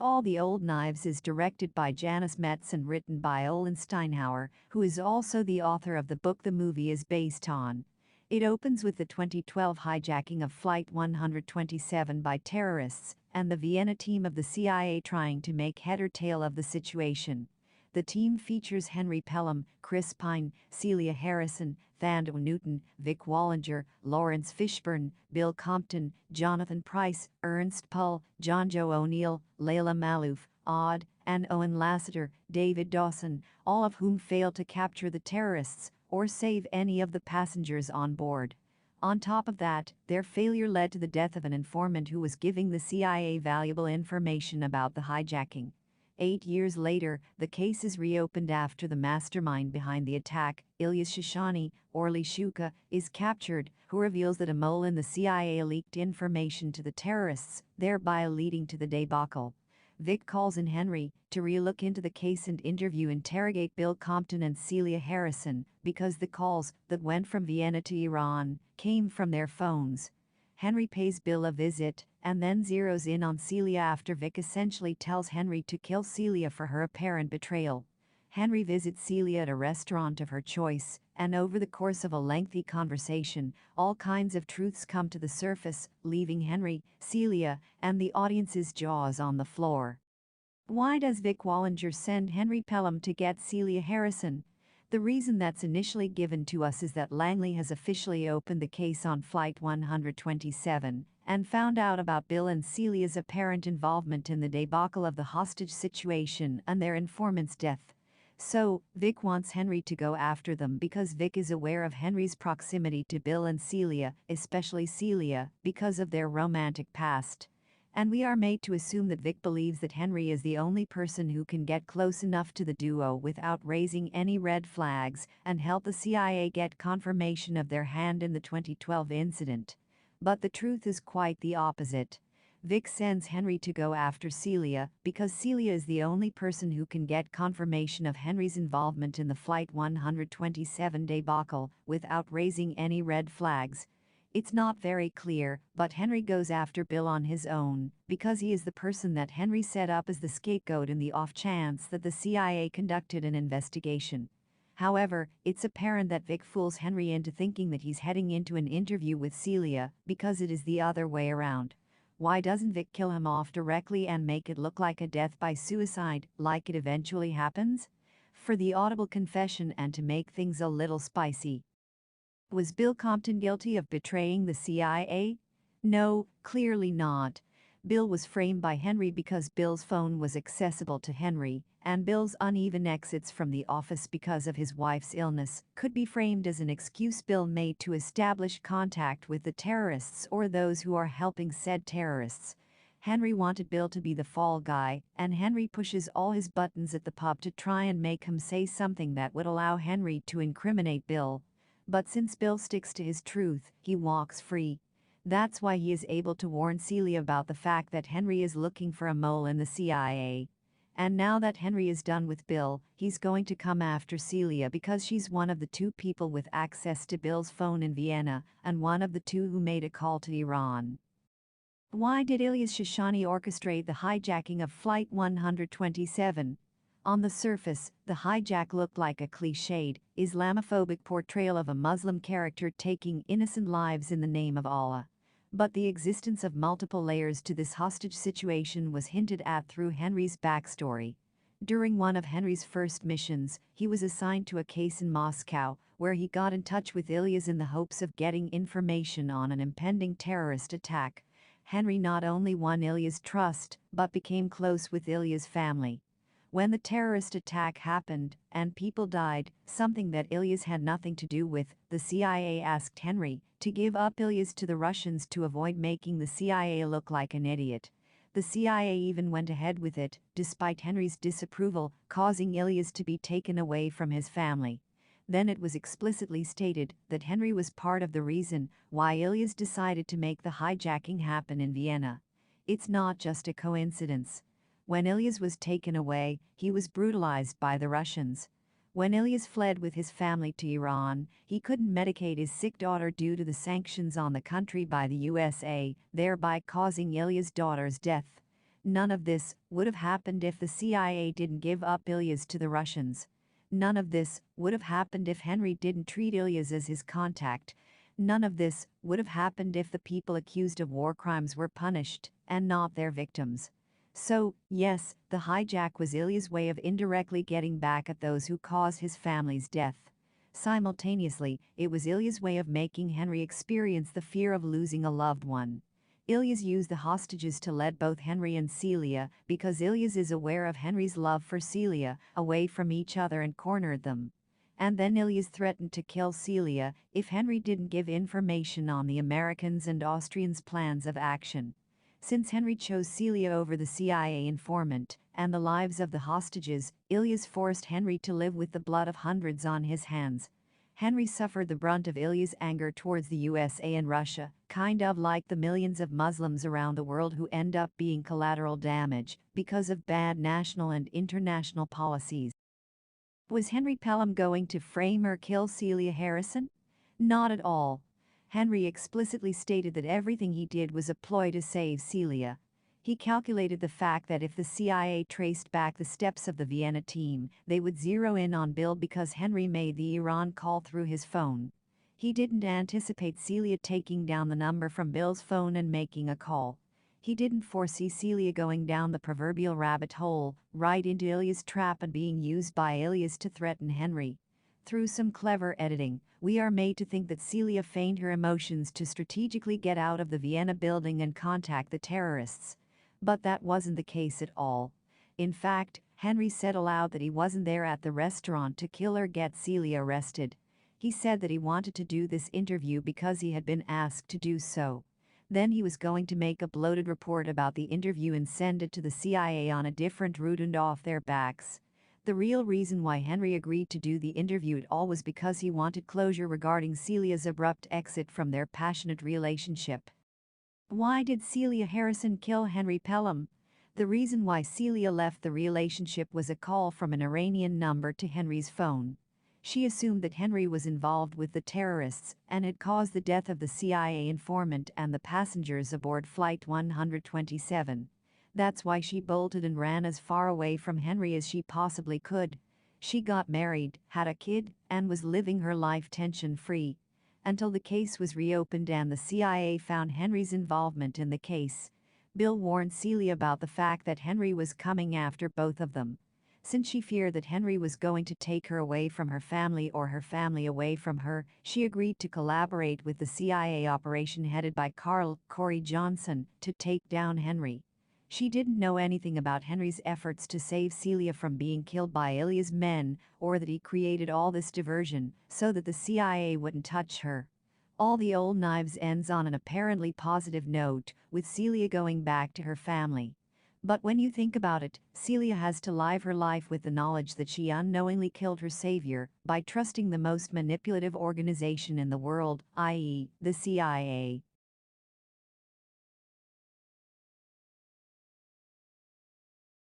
All the Old Knives is directed by Janice Metz and written by Olin Steinhauer, who is also the author of the book the movie is based on. It opens with the 2012 hijacking of Flight 127 by terrorists and the Vienna team of the CIA trying to make head or tail of the situation. The team features Henry Pelham, Chris Pine, Celia Harrison, Thando Newton, Vick Wallinger, Lawrence Fishburne, Bill Compton, Jonathan Pryce, Ernst Pull, John Joe O'Neill, Layla Malouf, Odd, and Owen Lasseter, David Dawson, all of whom failed to capture the terrorists or save any of the passengers on board. On top of that, their failure led to the death of an informant who was giving the CIA valuable information about the hijacking. 8 years later, the case is reopened after the mastermind behind the attack, Ilyas Shushani, Orly Shuka, is captured, who reveals that a mole in the CIA leaked information to the terrorists, thereby leading to the debacle. Vick calls in Henry to re-look into the case and interrogate Bill Compton and Celia Harrison, because the calls that went from Vienna to Iran came from their phones. Henry pays Bill a visit and then zeroes in on Celia after Vick essentially tells Henry to kill Celia for her apparent betrayal. Henry visits Celia at a restaurant of her choice, and over the course of a lengthy conversation, all kinds of truths come to the surface, leaving Henry, Celia, and the audience's jaws on the floor. Why does Vick Wallinger send Henry Pelham to get Celia Harrison? The reason that's initially given to us is that Langley has officially opened the case on Flight 127 and found out about Bill and Celia's apparent involvement in the debacle of the hostage situation and their informant's death. So, Vick wants Henry to go after them because Vick is aware of Henry's proximity to Bill and Celia, especially Celia, because of their romantic past. And we are made to assume that Vick believes that Henry is the only person who can get close enough to the duo without raising any red flags and help the CIA get confirmation of their hand in the 2012 incident. But the truth is quite the opposite. Vick sends Henry to go after Celia because Celia is the only person who can get confirmation of Henry's involvement in the Flight 127 debacle without raising any red flags. It's not very clear, but Henry goes after Bill on his own because he is the person that Henry set up as the scapegoat in the off chance that the CIA conducted an investigation. However, it's apparent that Vick fools Henry into thinking that he's heading into an interview with Celia because it is the other way around. Why doesn't Vick kill him off directly and make it look like a death by suicide, like it eventually happens? For the audible confession and to make things a little spicy. Was Bill Compton guilty of betraying the CIA? No, clearly not. Bill was framed by Henry because Bill's phone was accessible to Henry, and Bill's uneven exits from the office because of his wife's illness could be framed as an excuse Bill made to establish contact with the terrorists or those who are helping said terrorists. Henry wanted Bill to be the fall guy, and Henry pushes all his buttons at the pub to try and make him say something that would allow Henry to incriminate Bill. But since Bill sticks to his truth, he walks free. That's why he is able to warn Celia about the fact that Henry is looking for a mole in the CIA. And now that Henry is done with Bill, he's going to come after Celia because she's one of the two people with access to Bill's phone in Vienna and one of the two who made a call to Iran. Why did Ilyas Shushani orchestrate the hijacking of Flight 127? On the surface, the hijack looked like a cliched, Islamophobic portrayal of a Muslim character taking innocent lives in the name of Allah. But the existence of multiple layers to this hostage situation was hinted at through Henry's backstory. During one of Henry's first missions, he was assigned to a case in Moscow, where he got in touch with Ilyas in the hopes of getting information on an impending terrorist attack. Henry not only won Ilyas' trust, but became close with Ilyas' family. When the terrorist attack happened, and people died, something that Ilyas had nothing to do with, the CIA asked Henry to give up Ilyas to the Russians to avoid making the CIA look like an idiot. The CIA even went ahead with it, despite Henry's disapproval, causing Ilyas to be taken away from his family. Then it was explicitly stated that Henry was part of the reason why Ilyas decided to make the hijacking happen in Vienna. It's not just a coincidence. When Ilyas was taken away, he was brutalized by the Russians. When Ilyas fled with his family to Iran, he couldn't medicate his sick daughter due to the sanctions on the country by the USA, thereby causing Ilyas' daughter's death. None of this would have happened if the CIA didn't give up Ilyas to the Russians. None of this would have happened if Henry didn't treat Ilyas as his contact. None of this would have happened if the people accused of war crimes were punished and not their victims. So, yes, the hijack was Ilyas' way of indirectly getting back at those who caused his family's death. Simultaneously, it was Ilyas' way of making Henry experience the fear of losing a loved one. Ilyas used the hostages to lead both Henry and Celia because Ilyas is aware of Henry's love for Celia, away from each other, and cornered them. And then Ilyas threatened to kill Celia if Henry didn't give information on the Americans' and Austrians' plans of action. Since Henry chose Celia over the CIA informant and the lives of the hostages, Ilyas forced Henry to live with the blood of hundreds on his hands. Henry suffered the brunt of Ilyas' anger towards the USA and Russia, kind of like the millions of Muslims around the world who end up being collateral damage because of bad national and international policies. Was Henry Pelham going to frame or kill Celia Harrison? Not at all. Henry explicitly stated that everything he did was a ploy to save Celia. He calculated the fact that if the CIA traced back the steps of the Vienna team, they would zero in on Bill because Henry made the Iran call through his phone. He didn't anticipate Celia taking down the number from Bill's phone and making a call. He didn't foresee Celia going down the proverbial rabbit hole, right into Ilyas' trap and being used by Ilyas to threaten Henry. Through some clever editing, we are made to think that Celia feigned her emotions to strategically get out of the Vienna building and contact the terrorists. But that wasn't the case at all. In fact, Henry said aloud that he wasn't there at the restaurant to kill or get Celia arrested. He said that he wanted to do this interview because he had been asked to do so. Then he was going to make a bloated report about the interview and send it to the CIA on a different route and off their backs. The real reason why Henry agreed to do the interview at all was because he wanted closure regarding Celia's abrupt exit from their passionate relationship. Why did Celia Harrison kill Henry Pelham? The reason why Celia left the relationship was a call from an Iranian number to Henry's phone. She assumed that Henry was involved with the terrorists and had caused the death of the CIA informant and the passengers aboard Flight 127. That's why she bolted and ran as far away from Henry as she possibly could. She got married, had a kid, and was living her life tension-free. Until the case was reopened and the CIA found Henry's involvement in the case. Bill warned Celia about the fact that Henry was coming after both of them. Since she feared that Henry was going to take her away from her family or her family away from her, she agreed to collaborate with the CIA operation headed by Carl Corey Johnson to take down Henry. She didn't know anything about Henry's efforts to save Celia from being killed by Ilyas' men, or that he created all this diversion so that the CIA wouldn't touch her. All the old knives ends on an apparently positive note, with Celia going back to her family. But when you think about it, Celia has to live her life with the knowledge that she unknowingly killed her savior by trusting the most manipulative organization in the world, i.e., the CIA.